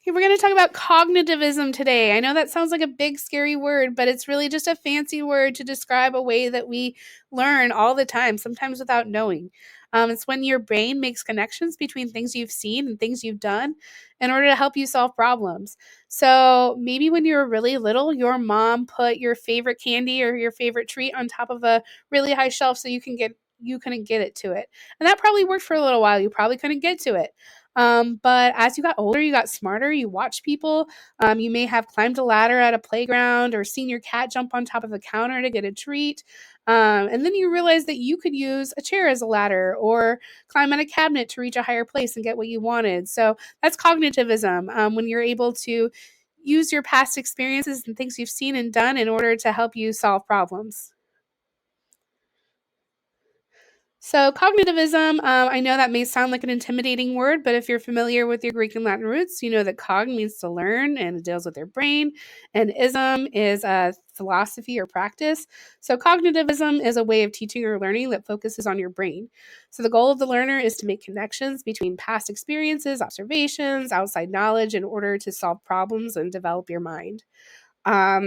Hey, we're going to talk about cognitivism today. I know that sounds like a big, scary word, but it's really just a fancy word to describe a way that we learn all the time, sometimes without knowing. It's when your brain makes connections between things you've seen and things you've done in order to help you solve problems. So maybe when you were really little, your mom put your favorite candy or your favorite treat on top of a really high shelf so you couldn't get it to it. And that probably worked for a little while. You probably couldn't get to it. But as you got older, you got smarter, you watched people. You may have climbed a ladder at a playground or seen your cat jump on top of a counter to get a treat. And then you realize that you could use a chair as a ladder or climb on a cabinet to reach a higher place and get what you wanted. So that's cognitivism, when you're able to use your past experiences and things you've seen and done in order to help you solve problems. So, cognitivism, I know that may sound like an intimidating word, but if you're familiar with your Greek and Latin roots, you know that cog means to learn and it deals with your brain, and ism is a philosophy or practice. So, cognitivism is a way of teaching or learning that focuses on your brain. So, the goal of the learner is to make connections between past experiences, observations, outside knowledge in order to solve problems and develop your mind.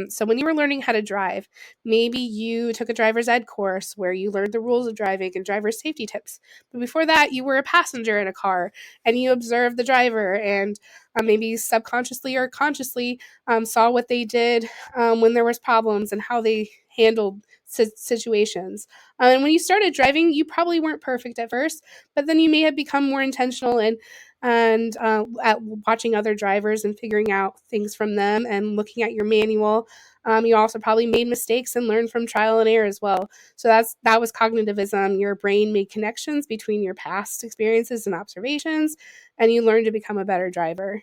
So when you were learning how to drive, maybe you took a driver's ed course where you learned the rules of driving and driver safety tips. But before that, you were a passenger in a car and you observed the driver and maybe subconsciously or consciously saw what they did when there was problems and how they handled situations. And when you started driving, you probably weren't perfect at first, but then you may have become more intentional and at watching other drivers and figuring out things from them and looking at your manual. You also probably made mistakes and learned from trial and error as well. So that was cognitivism. Your brain made connections between your past experiences and observations, and you learned to become a better driver.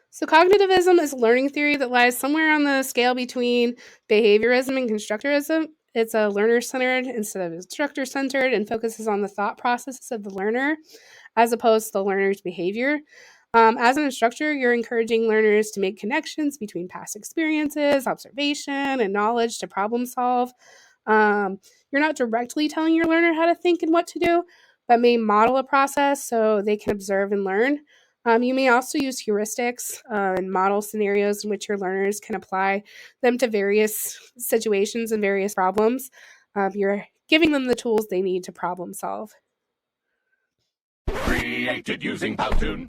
So, cognitivism is a learning theory that lies somewhere on the scale between behaviorism and constructivism. It's a learner centered instead of instructor centered and focuses on the thought processes of the learner as opposed to the learner's behavior. As an instructor, you're encouraging learners to make connections between past experiences, observation, and knowledge to problem solve. You're not directly telling your learner how to think and what to do, but may model a process so they can observe and learn. You may also use heuristics and model scenarios in which your learners can apply them to various situations and various problems. You're giving them the tools they need to problem solve. Created using Powtoon.